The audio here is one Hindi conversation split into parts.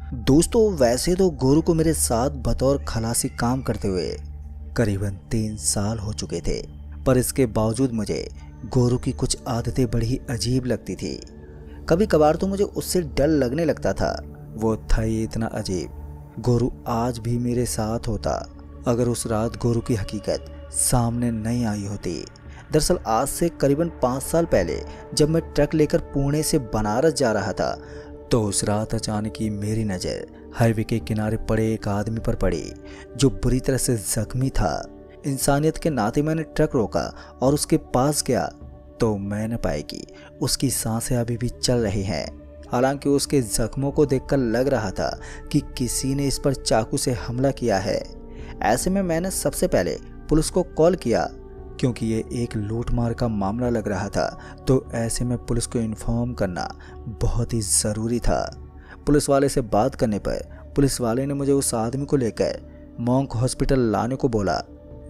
दोस्तों, वैसे तो गोरू को मेरे साथ बतौर खलासी काम करते हुए करीबन 3 साल हो चुके थे, पर इसके बावजूद मुझे गोरू की कुछ आदतें बड़ी अजीब लगती थी। कभी कभार तो मुझे उससे डर लगने लगता था। वो था ही इतना अजीब। गोरू आज भी मेरे साथ होता अगर उस रात गोरू की हकीकत सामने नहीं आई होती। दरअसल आज से करीबन 5 साल पहले जब मैं ट्रक लेकर पुणे से बनारस जा रहा था, तो उस रात अचानक ही मेरी नज़र हाईवे के किनारे पड़े एक आदमी पर पड़ी जो बुरी तरह से जख्मी था। इंसानियत के नाते मैंने ट्रक रोका और उसके पास गया तो मैंने पाया कि उसकी सांसें अभी भी चल रही हैं। हालांकि उसके जख्मों को देखकर लग रहा था कि किसी ने इस पर चाकू से हमला किया है। ऐसे में मैंने सबसे पहले पुलिस को कॉल किया, क्योंकि ये एक लूटमार का मामला लग रहा था, तो ऐसे में पुलिस को इन्फॉर्म करना बहुत ही ज़रूरी था। पुलिस वाले से बात करने पर पुलिस वाले ने मुझे उस आदमी को लेकर मॉन्क हॉस्पिटल लाने को बोला,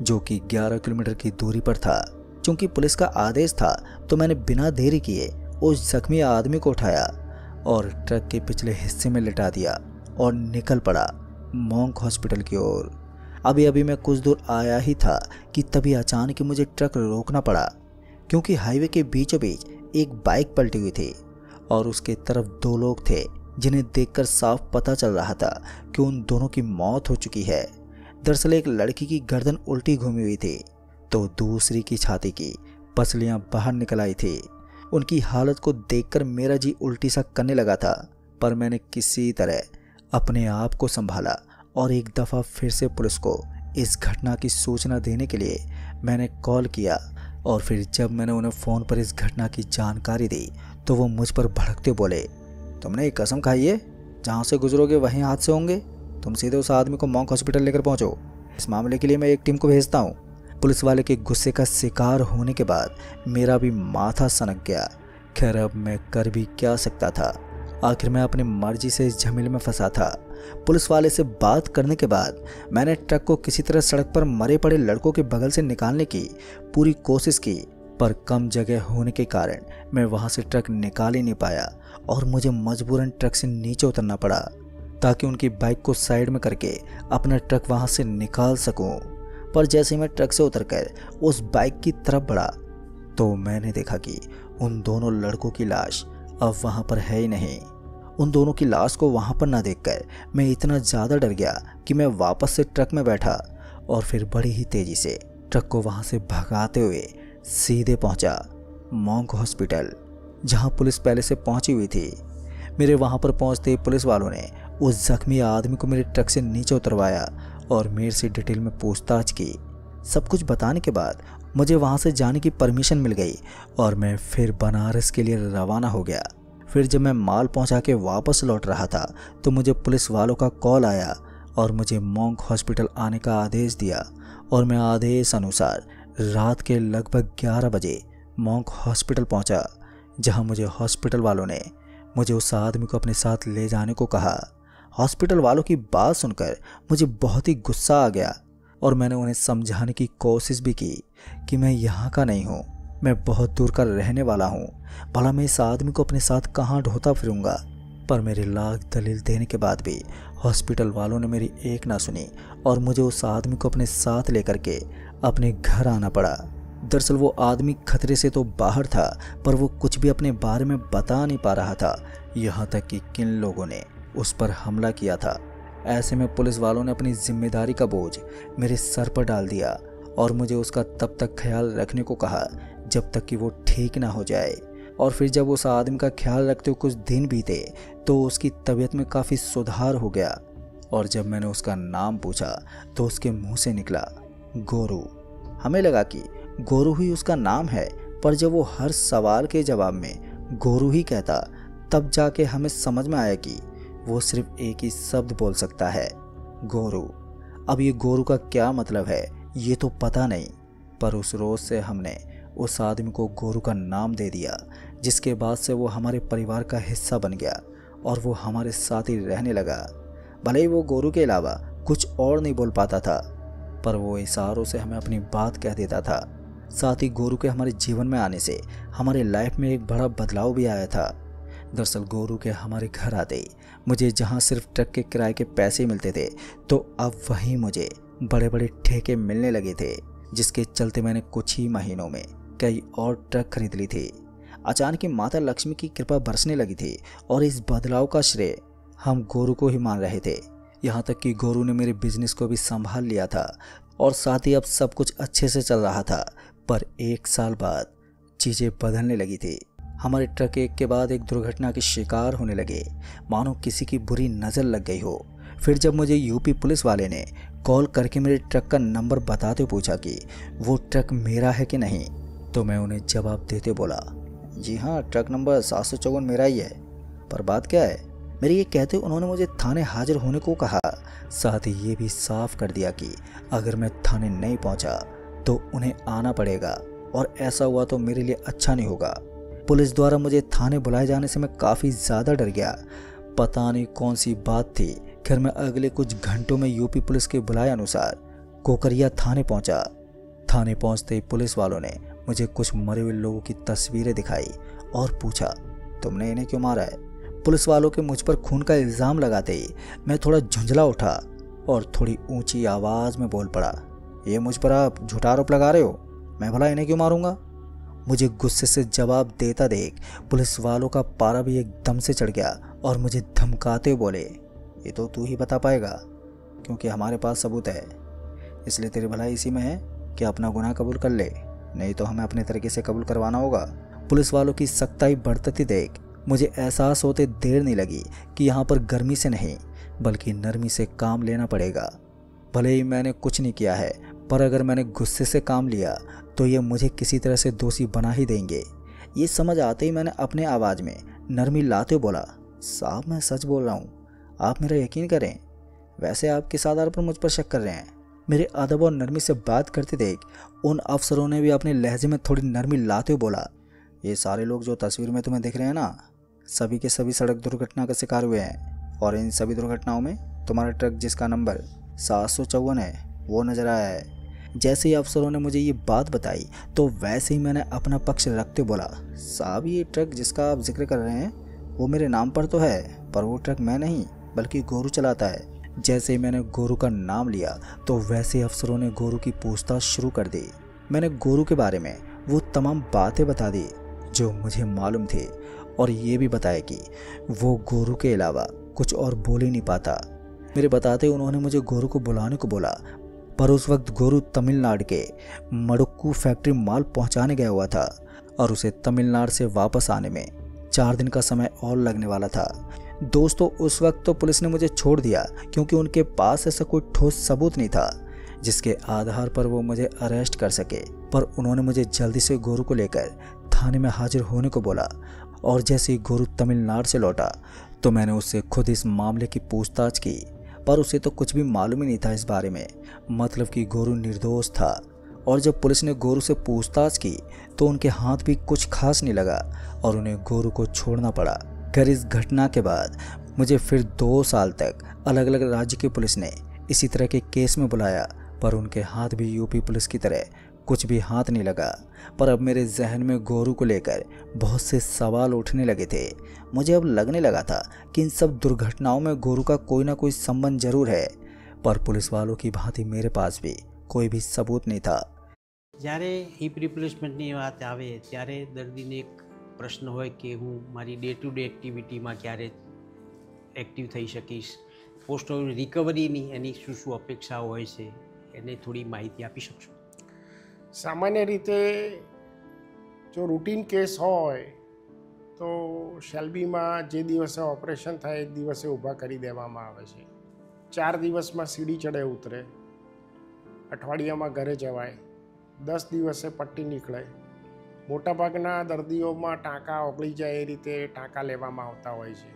जो कि 11 किलोमीटर की दूरी पर था। चूँकि पुलिस का आदेश था तो मैंने बिना देरी किए उस जख्मी आदमी को उठाया और ट्रक के पिछले हिस्से में लिटा दिया और निकल पड़ा मॉन्क हॉस्पिटल की ओर। अभी मैं कुछ दूर आया ही था कि तभी अचानक मुझे ट्रक रोकना पड़ा, क्योंकि हाईवे के बीचों बीच एक बाइक पलटी हुई थी और उसके तरफ 2 लोग थे, जिन्हें देखकर साफ पता चल रहा था कि उन दोनों की मौत हो चुकी है। दरअसल एक लड़की की गर्दन उल्टी घूमी हुई थी, तो दूसरी की छाती की पसलियां बाहर निकल आई थी। उनकी हालत को देखकर मेरा जी उल्टी सा करने लगा था, पर मैंने किसी तरह अपने आप को संभाला और एक दफ़ा फिर से पुलिस को इस घटना की सूचना देने के लिए मैंने कॉल किया। और फिर जब मैंने उन्हें फ़ोन पर इस घटना की जानकारी दी तो वो मुझ पर भड़कते बोले, तुमने एक कसम खाई है, जहाँ से गुजरोगे वहीं हादसे होंगे। तुम सीधे उस आदमी को मॉन्क हॉस्पिटल लेकर पहुँचो। इस मामले के लिए मैं एक टीम को भेजता हूँ। पुलिस वाले के गुस्से का शिकार होने के बाद मेरा भी माथा सनक गया। खैर, अब मैं कर भी क्या सकता था। आखिर मैं अपनी मर्जी से इस झमेले में फंसा था। पुलिस वाले से बात करने के बाद मैंने ट्रक को किसी तरह सड़क पर मरे पड़े लड़कों के बगल से निकालने की पूरी कोशिश की, पर कम जगह होने के कारण मैं वहां से ट्रक निकाल ही नहीं पाया और मुझे मजबूरन ट्रक से नीचे उतरना पड़ा, ताकि उनकी बाइक को साइड में करके अपना ट्रक वहां से निकाल सकूं। पर जैसे मैं ट्रक से उतरकर उस बाइक की तरफ बढ़ा तो मैंने देखा कि उन दोनों लड़कों की लाश अब वहां पर है ही नहीं। उन दोनों की लाश को वहां पर ना देखकर मैं इतना ज़्यादा डर गया कि मैं वापस से ट्रक में बैठा और फिर बड़ी ही तेज़ी से ट्रक को वहां से भगाते हुए सीधे पहुंचा मॉन्क हॉस्पिटल, जहां पुलिस पहले से पहुंची हुई थी। मेरे वहां पर पहुंचते ही पुलिस वालों ने उस जख्मी आदमी को मेरे ट्रक से नीचे उतरवाया और मेरे से डिटेल में पूछताछ की। सब कुछ बताने के बाद मुझे वहां से जाने की परमिशन मिल गई और मैं फिर बनारस के लिए रवाना हो गया। फिर जब मैं माल पहुंचा के वापस लौट रहा था तो मुझे पुलिस वालों का कॉल आया और मुझे मॉन्क हॉस्पिटल आने का आदेश दिया और मैं आदेश अनुसार रात के लगभग 11 बजे मॉन्क हॉस्पिटल पहुंचा, जहां मुझे हॉस्पिटल वालों ने मुझे उस आदमी को अपने साथ ले जाने को कहा। हॉस्पिटल वालों की बात सुनकर मुझे बहुत ही गुस्सा आ गया और मैंने उन्हें समझाने की कोशिश भी की कि मैं यहाँ का नहीं हूँ, मैं बहुत दूर का रहने वाला हूँ। भला मैं इस आदमी को अपने साथ कहाँ ढोता फिरूंगा। पर मेरी लाख दलील देने के बाद भी हॉस्पिटल वालों ने मेरी एक ना सुनी और मुझे उस आदमी को अपने साथ लेकर के अपने घर आना पड़ा। दरअसल वो आदमी खतरे से तो बाहर था, पर वो कुछ भी अपने बारे में बता नहीं पा रहा था, यहाँ तक कि किन लोगों ने उस पर हमला किया था। ऐसे में पुलिस वालों ने अपनी जिम्मेदारी का बोझ मेरे सर पर डाल दिया और मुझे उसका तब तक ख्याल रखने को कहा जब तक कि वो ठीक ना हो जाए। और फिर जब उस आदमी का ख्याल रखते हुए कुछ दिन बीते तो उसकी तबीयत में काफ़ी सुधार हो गया और जब मैंने उसका नाम पूछा तो उसके मुंह से निकला गोरू। हमें लगा कि गोरू ही उसका नाम है, पर जब वो हर सवाल के जवाब में गोरू ही कहता तब जाके हमें समझ में आया कि वो सिर्फ एक ही शब्द बोल सकता है, गोरू। अब ये गोरू का क्या मतलब है ये तो पता नहीं, पर उस रोज़ से हमने उस आदमी को गोरू का नाम दे दिया, जिसके बाद से वो हमारे परिवार का हिस्सा बन गया और वो हमारे साथ ही रहने लगा। भले ही वो गोरू के अलावा कुछ और नहीं बोल पाता था, पर वो इशारों से हमें अपनी बात कह देता था। साथ ही गोरू के हमारे जीवन में आने से हमारे लाइफ में एक बड़ा बदलाव भी आया था। दरअसल गोरू के हमारे घर आते ही मुझे जहाँ सिर्फ ट्रक के किराए के पैसे मिलते थे, तो अब वहीं मुझे बड़े बड़े ठेके मिलने लगे थे, जिसके चलते मैंने कुछ ही महीनों में कई और ट्रक खरीद ली थी। अचानक ही माता लक्ष्मी की कृपा बरसने लगी थी और इस बदलाव का श्रेय हम गोरू को ही मान रहे थे। यहाँ तक कि गोरू ने मेरे बिजनेस को भी संभाल लिया था और साथ ही अब सब कुछ अच्छे से चल रहा था। पर 1 साल बाद चीज़ें बदलने लगी थी। हमारे ट्रक एक के बाद एक दुर्घटना के शिकार होने लगे, मानो किसी की बुरी नज़र लग गई हो। फिर जब मुझे यूपी पुलिस वाले ने कॉल करके मेरे ट्रक का नंबर बताते पूछा कि वो ट्रक मेरा है कि नहीं, तो मैं उन्हें जवाब देते बोला, जी हाँ, ट्रक नंबर 754 मेरा ही है। पर बात क्या है? मेरे ये कहते उन्होंने मुझे थाने हाजिर होने को कहा। साथ ही ये भी साफ कर दिया कि अगर मैं थाने नहीं पहुंचा तो उन्हें आना पड़ेगा, और ऐसा हुआ तो मेरे लिए अच्छा नहीं होगा। पुलिस द्वारा मुझे थाने बुलाए जाने से मैं काफ़ी ज़्यादा डर गया। पता नहीं कौन सी बात थी। खैर मैं अगले कुछ घंटों में यूपी पुलिस के बुलाए अनुसार कोकरिया थाने पहुंचा। थाने पहुंचते ही पुलिस वालों ने मुझे कुछ मरे हुए लोगों की तस्वीरें दिखाई और पूछा, तुमने इन्हें क्यों मारा है? पुलिस वालों के मुझ पर खून का इल्ज़ाम लगाते ही मैं थोड़ा झुंझला उठा और थोड़ी ऊंची आवाज़ में बोल पड़ा, ये मुझ पर आप झूठा आरोप लगा रहे हो? मैं भला इन्हें क्यों मारूंगा? मुझे गुस्से से जवाब देता देख पुलिस वालों का पारा भी एकदम से चढ़ गया और मुझे धमकाते हुए बोले, ये तो तू ही बता पाएगा, क्योंकि हमारे पास सबूत है। इसलिए तेरी भलाई इसी में है कि अपना गुनाह कबूल कर ले, नहीं तो हमें अपने तरीके से कबूल करवाना होगा। पुलिस वालों की सख्ताई बढ़ती देख मुझे एहसास होते देर नहीं लगी कि यहाँ पर गर्मी से नहीं बल्कि नरमी से काम लेना पड़ेगा। भले ही मैंने कुछ नहीं किया है, पर अगर मैंने गुस्से से काम लिया तो ये मुझे किसी तरह से दोषी बना ही देंगे। ये समझ आते ही मैंने अपने आवाज़ में नरमी लाते हुए बोला, साहब मैं सच बोल रहा हूँ, आप मेरा यकीन करें। वैसे आप किस आधार पर मुझ पर शक कर रहे हैं? मेरे अदब और नरमी से बात करते देख उन अफसरों ने भी अपने लहजे में थोड़ी नरमी लाते हुए बोला, ये सारे लोग जो तस्वीर में तुम्हें दिख रहे हैं ना, सभी के सभी सड़क दुर्घटना का शिकार हुए हैं, और इन सभी दुर्घटनाओं में तुम्हारा ट्रक जिसका नंबर 754 है वो नज़र आया है। जैसे ही अफसरों ने मुझे ये बात बताई तो वैसे ही मैंने अपना पक्ष रखते बोला, साहब ये ट्रक जिसका आप जिक्र कर रहे हैं वो मेरे नाम पर तो है, पर वो ट्रक मैं नहीं बल्कि गोरू चलाता है। जैसे ही मैंने गोरू का नाम लिया तो वैसे अफसरों ने गोरू की पूछताछ शुरू कर दी। मैंने गोरू के बारे में वो तमाम बातें बता दी जो मुझे मालूम थी, और ये भी बताया कि वो गोरू के अलावा कुछ और बोल ही नहीं पाता। मेरे बताते उन्होंने मुझे गोरू को बुलाने को बोला, पर उस वक्त गोरू तमिलनाडु के मडुक्कू फैक्ट्री माल पहुंचाने गया हुआ था और उसे तमिलनाडु से वापस आने में 4 दिन का समय और लगने वाला था। दोस्तों उस वक्त तो पुलिस ने मुझे छोड़ दिया क्योंकि उनके पास ऐसा कोई ठोस सबूत नहीं था जिसके आधार पर वो मुझे अरेस्ट कर सके, पर उन्होंने मुझे जल्दी से गोरू को लेकर थाने में हाजिर होने को बोला। और जैसे ही गोरू तमिलनाडु से लौटा तो मैंने उससे खुद इस मामले की पूछताछ की, पर उसे तो कुछ भी मालूम ही नहीं था इस बारे में, मतलब कि गोरू निर्दोष था। और जब पुलिस ने गोरू से पूछताछ की तो उनके हाथ भी कुछ खास नहीं लगा और उन्हें गोरू को छोड़ना पड़ा। खैर इस घटना के बाद मुझे फिर 2 साल तक अलग अलग राज्य की पुलिस ने इसी तरह के केस में बुलाया, पर उनके हाथ भी यूपी पुलिस की तरह कुछ भी हाथ नहीं लगा। पर अब मेरे जहन में गोरू को लेकर बहुत से सवाल उठने लगे थे। मुझे अब लगने लगा था कि इन सब दुर्घटनाओं में गोरू का कोई ना कोई संबंध जरूर है, पर पुलिस वालों की भांति मेरे पास भी कोई भी सबूत नहीं था। જ્યારે હિપ રિપ્લેસમેન્ટની વાત આવે ત્યારે દર્દીને એક પ્રશ્ન હોય કે હું મારી ડે ટુ ડે એક્ટિવિટીમાં ક્યારે એક્ટિવ થઈ શકીશ, પોસ્ટ રિકવરીની એની શું શું અપેક્ષાઓ હોય છે એને થોડી માહિતી આપી શકશો? સામાન્ય રીતે જો રૂટીન કેસ હોય તો શેલ્બીમાં જે દિવસે ઓપરેશન થાય એ દિવસે ઊભા કરી દેવામાં આવે છે। 4 દિવસમાં સીડી ચડે ઉતરે, અઠવાડિયામાં ઘરે જવાય, 10 દિવસે પટ્ટી નીકળે। મોટાભાગના દર્દીઓમાં ટાંકા ઓગળી જાય એ રીતે ટાંકા લેવામાં આવતા હોય છે।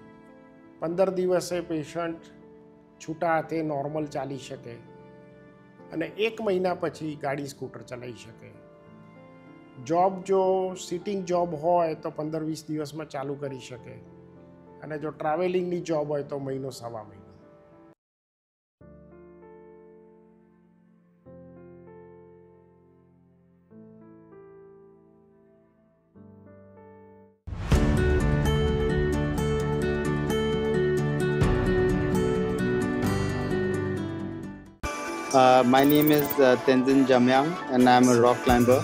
15 દિવસે પેશન્ટ છૂટા હાથે નોર્મલ ચાલી શકે અને 1 મહિના પછી ગાડી સ્કૂટર ચલાવી શકે। જોબ જો સિટિંગ જોબ હોય તો 15-20 દિવસમાં ચાલુ કરી શકે અને જો ટ્રાવેલિંગની જોબ હોય તો મહિનો સવા મહિનો। My name is Tenzin Jamyang, and I'm a rock climber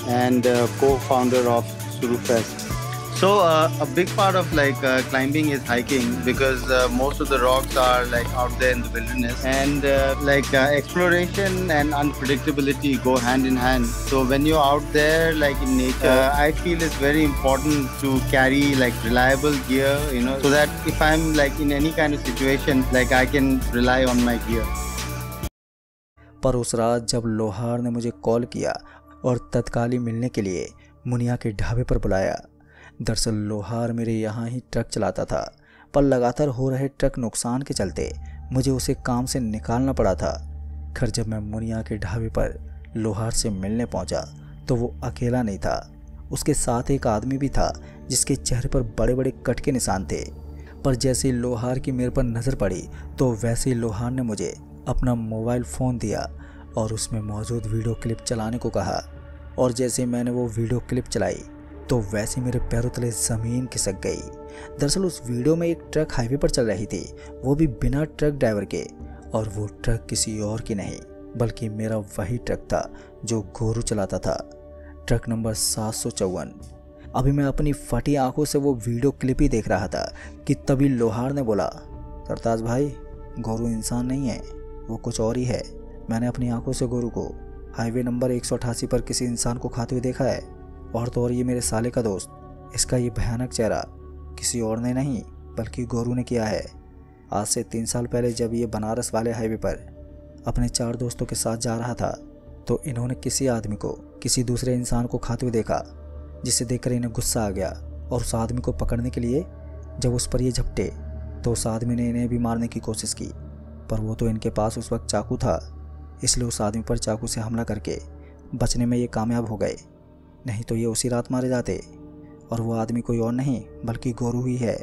and co-founder of Surufest. So a big part of climbing is hiking, because most of the rocks are out there in the wilderness, and exploration and unpredictability go hand in hand. So when you're out there in nature, I feel it's very important to carry reliable gear, so that if I'm in any kind of situation, I can rely on my gear. पर उस रात जब लोहार ने मुझे कॉल किया और तत्काल ही मिलने के लिए मुनिया के ढाबे पर बुलाया। दरअसल लोहार मेरे यहाँ ही ट्रक चलाता था, पर लगातार हो रहे ट्रक नुकसान के चलते मुझे उसे काम से निकालना पड़ा था। खैर जब मैं मुनिया के ढाबे पर लोहार से मिलने पहुँचा तो वो अकेला नहीं था, उसके साथ एक आदमी भी था जिसके चेहरे पर बड़े बड़े कट के निशान थे। पर जैसे ही लोहार की मेरे पर नज़र पड़ी तो वैसे ही लोहार ने मुझे अपना मोबाइल फ़ोन दिया और उसमें मौजूद वीडियो क्लिप चलाने को कहा। और जैसे मैंने वो वीडियो क्लिप चलाई तो वैसे मेरे पैरों तले ज़मीन खिसक गई। दरअसल उस वीडियो में एक ट्रक हाईवे पर चल रही थी, वो भी बिना ट्रक ड्राइवर के, और वो ट्रक किसी और की नहीं बल्कि मेरा वही ट्रक था जो गोरू चलाता था, ट्रक नंबर 754। अभी मैं अपनी फटी आंखों से वो वीडियो क्लिप ही देख रहा था कि तभी लोहार ने बोला, सरताज भाई गोरू इंसान नहीं है, वो कुछ और ही है। मैंने अपनी आंखों से गोरू को हाईवे नंबर 188 पर किसी इंसान को खाते हुए देखा है, और तो और ये मेरे साले का दोस्त, इसका ये भयानक चेहरा किसी और ने नहीं बल्कि गोरू ने किया है। आज से 3 साल पहले जब ये बनारस वाले हाईवे पर अपने 4 दोस्तों के साथ जा रहा था तो इन्होंने किसी आदमी को किसी दूसरे इंसान को खाते हुए देखा, जिसे देखकर इन्हें गुस्सा आ गया और उस आदमी को पकड़ने के लिए जब उस पर ये झपटे तो उस आदमी ने इन्हें भी मारने की कोशिश की, पर वो तो इनके पास उस वक्त चाकू था, इसलिए उस आदमी पर चाकू से हमला करके बचने में ये कामयाब हो गए, नहीं तो ये उसी रात मारे जाते। और वो आदमी कोई और नहीं बल्कि गोरू ही है।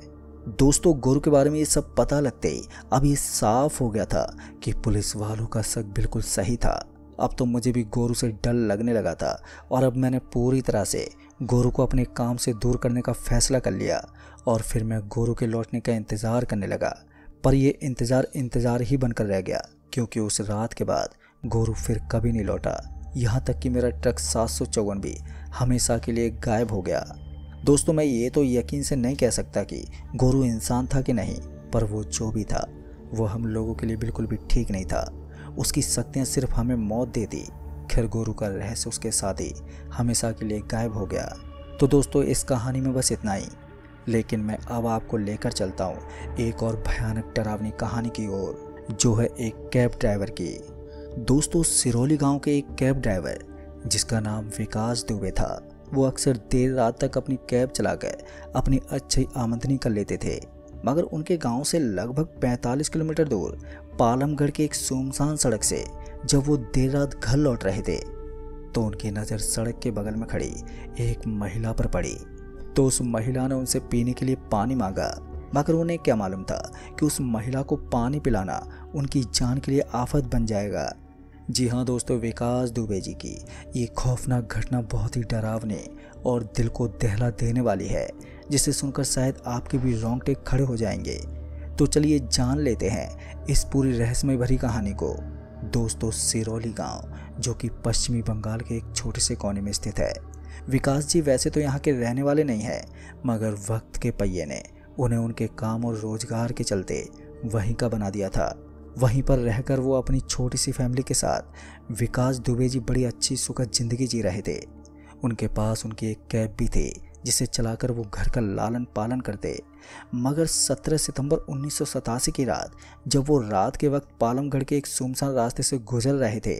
दोस्तों गोरू के बारे में ये सब पता लगते ही अब ये साफ हो गया था कि पुलिस वालों का शक बिल्कुल सही था। अब तो मुझे भी गोरू से डर लगने लगा था और अब मैंने पूरी तरह से गोरू को अपने काम से दूर करने का फैसला कर लिया और फिर मैं गोरू के लौटने का इंतज़ार करने लगा। पर यह इंतज़ार ही बनकर रह गया, क्योंकि उस रात के बाद गोरू फिर कभी नहीं लौटा, यहाँ तक कि मेरा ट्रक 754 भी हमेशा के लिए गायब हो गया। दोस्तों मैं ये तो यकीन से नहीं कह सकता कि गोरू इंसान था कि नहीं, पर वो जो भी था वो हम लोगों के लिए बिल्कुल भी ठीक नहीं था। उसकी शक्तियाँ सिर्फ हमें मौत देती। खैर गोरू का रहस्य उसके साथ ही हमेशा के लिए गायब हो गया। तो दोस्तों इस कहानी में बस इतना ही, लेकिन मैं अब आपको लेकर चलता हूँ एक और भयानक डरावनी कहानी की ओर, जो है एक कैब ड्राइवर की। दोस्तों सिरोली गांव के एक कैब ड्राइवर जिसका नाम विकास दुबे था, वो अक्सर देर रात तक अपनी कैब चलाकर अपनी अच्छी आमदनी कर लेते थे। मगर उनके गांव से लगभग 45 किलोमीटर दूर पालमगढ़ के एक सुनसान सड़क से जब वो देर रात घर लौट रहे थे तो उनकी नज़र सड़क के बगल में खड़ी एक महिला पर पड़ी। तो उस महिला ने उनसे पीने के लिए पानी मांगा, मगर उन्हें क्या मालूम था कि उस महिला को पानी पिलाना उनकी जान के लिए आफत बन जाएगा। जी हाँ दोस्तों, विकास दुबे जी की ये खौफनाक घटना बहुत ही डरावनी और दिल को दहला देने वाली है, जिसे सुनकर शायद आपके भी रोंगटे खड़े हो जाएंगे। तो चलिए जान लेते हैं इस पूरी रहस्यमय भरी कहानी को। दोस्तों सिरोली गांव जो कि पश्चिमी बंगाल के एक छोटे से कोने में स्थित है। विकास जी वैसे तो यहाँ के रहने वाले नहीं हैं, मगर वक्त के पहिए ने उन्हें उनके काम और रोजगार के चलते वहीं का बना दिया था। वहीं पर रहकर वो अपनी छोटी सी फैमिली के साथ विकास दुबे जी बड़ी अच्छी सुखद जिंदगी जी रहे थे। उनके पास उनकी एक कैब भी थी जिसे चलाकर वो घर का लालन पालन करते। मगर 17 सितंबर 1987 की रात जब वो रात के वक्त पालमगढ़ के एक सुनसान रास्ते से गुजर रहे थे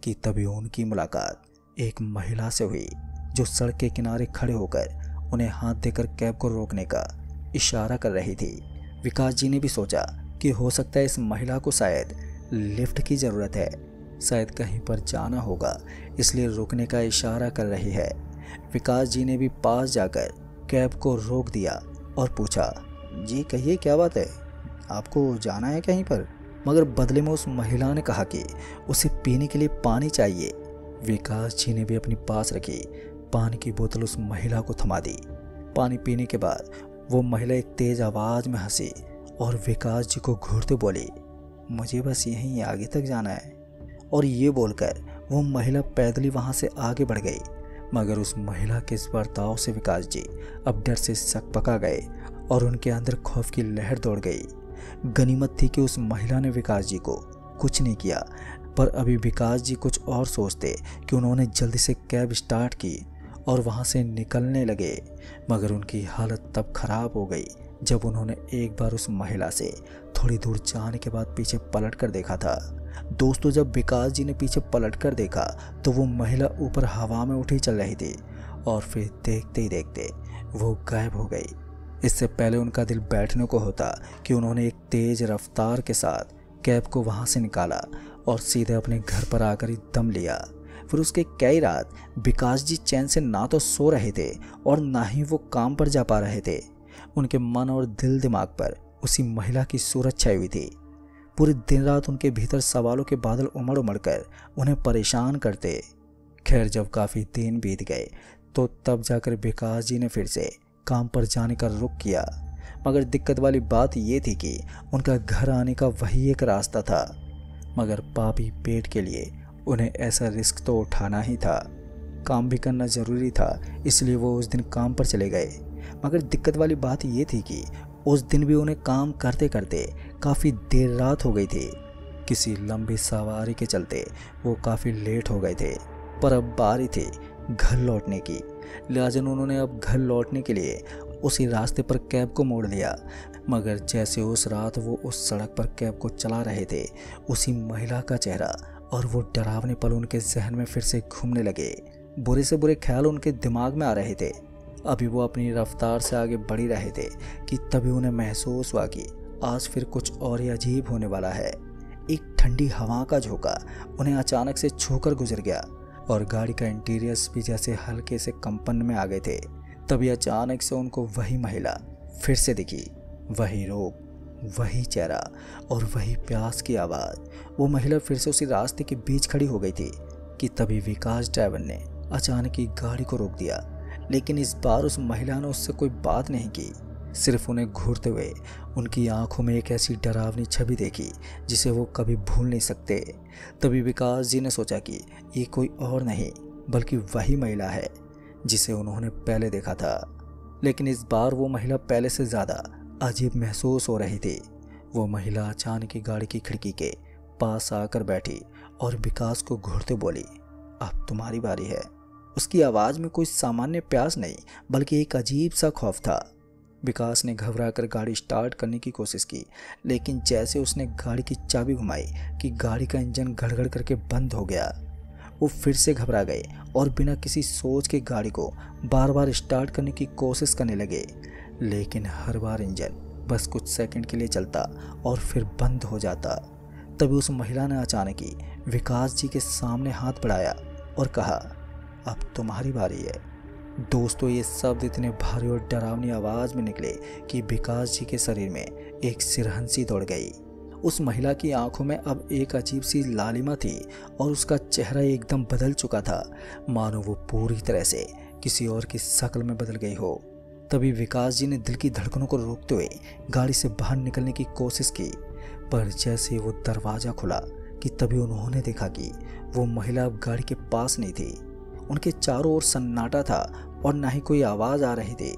कि तभी उनकी मुलाकात एक महिला से हुई जो सड़क के किनारे खड़े होकर उन्हें हाथ देकर कैब को रोकने का इशारा कर रही थी। विकास जी ने भी सोचा कि हो सकता है इस महिला को शायद लिफ्ट की ज़रूरत है, शायद कहीं पर जाना होगा, इसलिए रुकने का इशारा कर रही है। विकास जी ने भी पास जाकर कैब को रोक दिया और पूछा, जी कहिए क्या बात है, आपको जाना है कहीं पर? मगर बदले में उस महिला ने कहा कि उसे पीने के लिए पानी चाहिए। विकास जी ने भी अपनी पास रखी पानी की बोतल उस महिला को थमा दी। पानी पीने के बाद वो महिला एक तेज आवाज़ में हंसी और विकास जी को घूरते बोली, मुझे बस यहीं आगे तक जाना है। और ये बोलकर वो महिला पैदल ही वहाँ से आगे बढ़ गई। मगर उस महिला के इस बर्ताव से विकास जी अब डर से सकपका गए और उनके अंदर खौफ की लहर दौड़ गई। गनीमत थी कि उस महिला ने विकास जी को कुछ नहीं किया, पर अभी विकास जी कुछ और सोचते कि उन्होंने जल्दी से कैब स्टार्ट की और वहाँ से निकलने लगे। मगर उनकी हालत तब खराब हो गई जब उन्होंने एक बार उस महिला से थोड़ी दूर जाने के बाद पीछे पलट कर देखा था। दोस्तों, जब विकास जी ने पीछे पलट कर देखा तो वो महिला ऊपर हवा में उठी चल रही थी और फिर देखते ही देखते वो गायब हो गई। इससे पहले उनका दिल बैठने को होता कि उन्होंने एक तेज रफ्तार के साथ कैब को वहाँ से निकाला और सीधे अपने घर पर आकर ही दम लिया। फिर उसके कई रात विकास जी चैन से ना तो सो रहे थे और ना ही वो काम पर जा पा रहे थे। उनके मन और दिल दिमाग पर उसी महिला की सूरत छाई हुई थी। पूरी दिन रात उनके भीतर सवालों के बादल उमड़ उमड़ कर उन्हें परेशान करते। खैर, जब काफ़ी दिन बीत गए तो तब जाकर विकास जी ने फिर से काम पर जाने का रुख किया। मगर दिक्कत वाली बात ये थी कि उनका घर आने का वही एक रास्ता था। मगर पापी पेट के लिए उन्हें ऐसा रिस्क तो उठाना ही था। काम भी करना ज़रूरी था, इसलिए वो उस दिन काम पर चले गए। मगर दिक्कत वाली बात ये थी कि उस दिन भी उन्हें काम करते करते काफ़ी देर रात हो गई थी। किसी लंबी सवारी के चलते वो काफ़ी लेट हो गए थे, पर अब बारी थी घर लौटने की। लिहाजा उन्होंने अब घर लौटने के लिए उसी रास्ते पर कैब को मोड़ लिया। मगर जैसे उस रात वो उस सड़क पर कैब को चला रहे थे, उसी महिला का चेहरा और वो डरावने पल उनके जहन में फिर से घूमने लगे। बुरे से बुरे ख्याल उनके दिमाग में आ रहे थे। अभी वो अपनी रफ्तार से आगे बढ़ ही रहे थे कि तभी उन्हें महसूस हुआ कि आज फिर कुछ और ही अजीब होने वाला है। एक ठंडी हवा का झोंका उन्हें अचानक से छूकर गुजर गया और गाड़ी का इंटीरियर्स भी जैसे हल्के से कंपन में आ गए थे। तभी अचानक से उनको वही महिला फिर से दिखी। वही रूप, वही चेहरा और वही प्यास की आवाज़। वो महिला फिर से उसी रास्ते के बीच खड़ी हो गई थी कि तभी विकास ड्राइवर ने अचानक ही गाड़ी को रोक दिया। लेकिन इस बार उस महिला ने उससे कोई बात नहीं की, सिर्फ उन्हें घूरते हुए उनकी आंखों में एक ऐसी डरावनी छवि देखी जिसे वो कभी भूल नहीं सकते। तभी विकास जी ने सोचा कि ये कोई और नहीं बल्कि वही महिला है जिसे उन्होंने पहले देखा था। लेकिन इस बार वो महिला पहले से ज़्यादा अजीब महसूस हो रही थी। वो महिला अचानक ही गाड़ी की खिड़की के पास आकर बैठी और विकास को घूरते बोली, अब तुम्हारी बारी है। उसकी आवाज़ में कोई सामान्य प्यास नहीं बल्कि एक अजीब सा खौफ था। विकास ने घबराकर गाड़ी स्टार्ट करने की कोशिश की, लेकिन जैसे उसने गाड़ी की चाबी घुमाई कि गाड़ी का इंजन गड़गड़ करके बंद हो गया। वो फिर से घबरा गए और बिना किसी सोच के गाड़ी को बार बार स्टार्ट करने की कोशिश करने लगे। लेकिन हर बार इंजन बस कुछ सेकंड के लिए चलता और फिर बंद हो जाता। तभी उस महिला ने अचानक ही विकास जी के सामने हाथ बढ़ाया और कहा, अब तुम्हारी बारी है। दोस्तों, ये शब्द इतने भारी और डरावनी आवाज़ में निकले कि विकास जी के शरीर में एक सिरहंसी दौड़ गई। उस महिला की आंखों में अब एक अजीब सी लालिमा थी और उसका चेहरा एकदम बदल चुका था, मानो वो पूरी तरह से किसी और की शक्ल में बदल गई हो। तभी विकास जी ने दिल की धड़कनों को रोकते हुए गाड़ी से बाहर निकलने की कोशिश की, पर जैसे वो दरवाज़ा खुला कि तभी उन्होंने देखा कि वो महिला अब गाड़ी के पास नहीं थी। उनके चारों ओर सन्नाटा था और ना ही कोई आवाज़ आ रही थी।